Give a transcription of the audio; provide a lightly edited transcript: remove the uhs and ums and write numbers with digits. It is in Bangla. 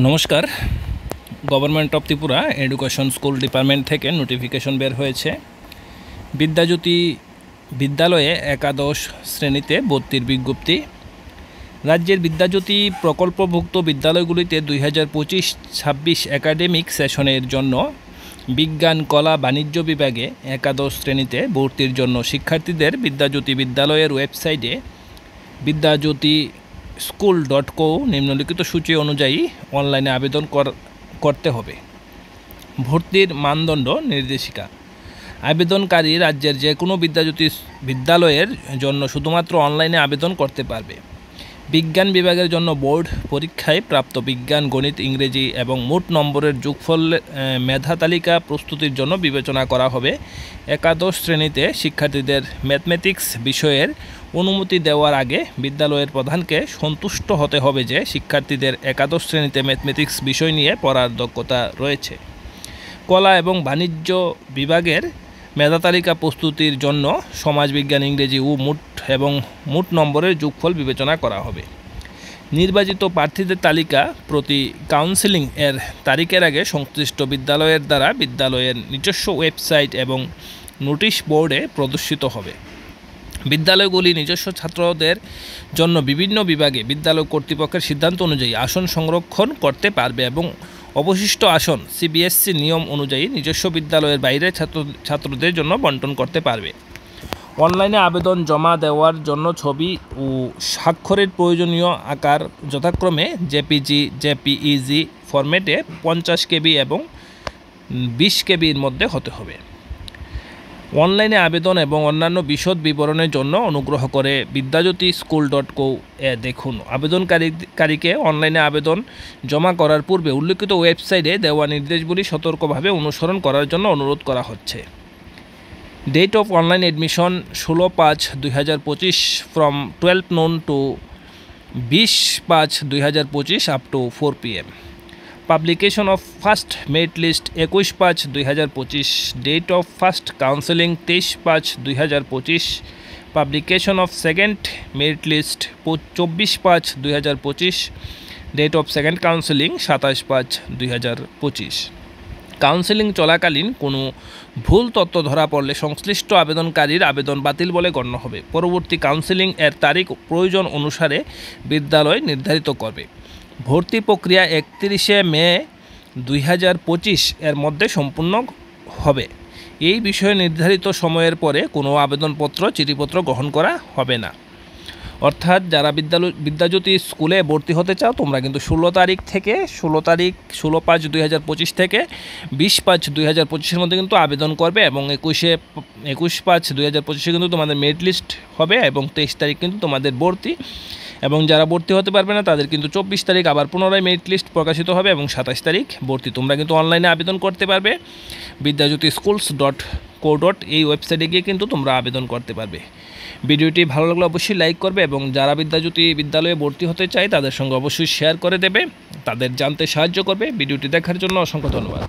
নমস্কার। Government of Tripura education school department থেকে নোটিফিকেশন বের হয়েছে। বিদ্যাজ্যোতি বিদ্যালয়ে একাদশ শ্রেণীতে ভর্তির বিজ্ঞপ্তি। রাজ্যের বিদ্যাজ্যোতি প্রকল্পভুক্ত বিদ্যালয়গুলিতে 2025-26 একাডেমিক সেশনের জন্য বিজ্ঞান, কলা, বাণিজ্য বিভাগে একাদশ শ্রেণীতে ভর্তির জন্য শিক্ষার্থীদের বিদ্যাজ্যোতি বিদ্যালয়ের ওয়েবসাইটে বিদ্যাজ্যোতি school.co নিম্নলিখিত সূচি অনুযায়ী অনলাইনে আবেদন করতে হবে। ভর্তির মানদণ্ড নির্দেশিকা। আবেদনকারী রাজ্যের যে কোনো বিদ্যাজ্যোতি বিদ্যালয়ের জন্য শুধুমাত্র অনলাইনে আবেদন করতে পারবে। বিজ্ঞান বিভাগের জন্য বোর্ড পরীক্ষায় প্রাপ্ত বিজ্ঞান, গণিত, ইংরেজি এবং মোট নম্বরের যোগফল মেধা তালিকা প্রস্তুতির জন্য বিবেচনা করা হবে। একাদশ শ্রেণীতে শিক্ষার্থীদের ম্যাথমেটিক্স বিষয়ের অনুমতি দেওয়ার আগে বিদ্যালয়ের প্রধানকে সন্তুষ্ট হতে হবে যে শিক্ষার্থীদের একাদশ শ্রেণীতে ম্যাথমেটিক্স বিষয় নিয়ে পড়ার দক্ষতা রয়েছে। কলা এবং বাণিজ্য বিভাগের মেধা তালিকা প্রস্তুতির জন্য সমাজবিজ্ঞান, ইংরেজি ও মোট নম্বরের যোগফল বিবেচনা করা হবে। নির্বাচিত প্রার্থীদের তালিকা প্রতি কাউন্সেলিং এর তারিখের আগে সংশ্লিষ্ট বিদ্যালয়ের দ্বারা বিদ্যালয়ের নিজস্ব ওয়েবসাইট এবং নোটিশ বোর্ডে প্রদর্শিত হবে। বিদ্যালয়গুলি নিজস্ব ছাত্রদের জন্য বিভিন্ন বিভাগে বিদ্যালয় কর্তৃপক্ষের সিদ্ধান্ত অনুযায়ী আসন সংরক্ষণ করতে পারবে এবং অবশিষ্ট আসন CBSE নিয়ম অনুযায়ী নিজস্ব বিদ্যালয়ের বাইরে ছাত্রদের জন্য বণ্টন করতে পারবে। অনলাইনে আবেদন জমা দেওয়ার জন্য ছবি ও স্বাক্ষরের প্রয়োজনীয় আকার যথাক্রমে JPG ফরম্যাটে 50 KB এবং 20 KBর মধ্যে হতে হবে। অনলাইনে আবেদন এবং অন্যান্য বিশদ বিবরণের জন্য অনুগ্রহ করে বিদ্যাজ্যোতি school.co এ দেখুন। আবেদনকারীকে অনলাইনে আবেদন জমা করার পূর্বে উল্লেখিত ওয়েবসাইটে দেওয়া নির্দেশগুলি সতর্কভাবে অনুসরণ করার জন্য অনুরোধ করা হচ্ছে। Date of online admission 16/5/2025 from 12 noon to 20/5/2025 up to 4 PM। Publication of first merit list 21/5/2025। Date of first counseling 23/5/2025। Publication of second merit list 24/5/2025। Date of second counseling 27/5/2025। Counselling চলাকালীন কোনো ভুল তথ্য ধরা পড়লে সংশ্লিষ্ট আবেদনকারীর আবেদন বাতিল বলে গণ্য হবে। পরবর্তী কাউন্সেলিং এর তারিখ প্রয়োজন অনুসারে বিদ্যালয় নির্ধারিত করবে। ভর্তি প্রক্রিয়া 31 মে 2025 এর মধ্যে সম্পূর্ণ হবে। এই বিষয়ে নির্ধারিত সময়ের পরে কোনো আবেদনপত্র, চিঠিপত্র গ্রহণ করা হবে না। অর্থাৎ যারা বিদ্যাজ্যোতি স্কুলে ভর্তি হতে চাও তোমরা কিন্তু 16/5/2025 থেকে 20/5/2025 মধ্যে কিন্তু আবেদন করবে এবং 21/5/2025 কিন্তু তোমাদের মেরিট লিস্ট হবে এবং 23 তারিখ কিন্তু তোমাদের ভর্তি। এবং যারা ভর্তি হতে পারবে না তাদের কিন্তু 24 তারিখ আবার পুনরায় মেরিট লিস্ট প্রকাশিত হবে এবং 27 তারিখ ভর্তি। তোমরা কিন্তু অনলাইনে আবেদন করতে পারবে। বিদ্যাজ্যোতি schools.co এই ওয়েবসাইটে গিয়ে কিন্তু তোমরা আবেদন করতে পারবে। ভিডিওটি ভালো লাগলে অবশ্যই লাইক করবে এবং যারা বিদ্যাজ্যোতি বিদ্যালয়ে ভর্তি হতে চায় তাদের সঙ্গে অবশ্যই শেয়ার করে দেবে, তাদের জানতে সাহায্য করবে। ভিডিওটি দেখার জন্য অসংখ্য ধন্যবাদ।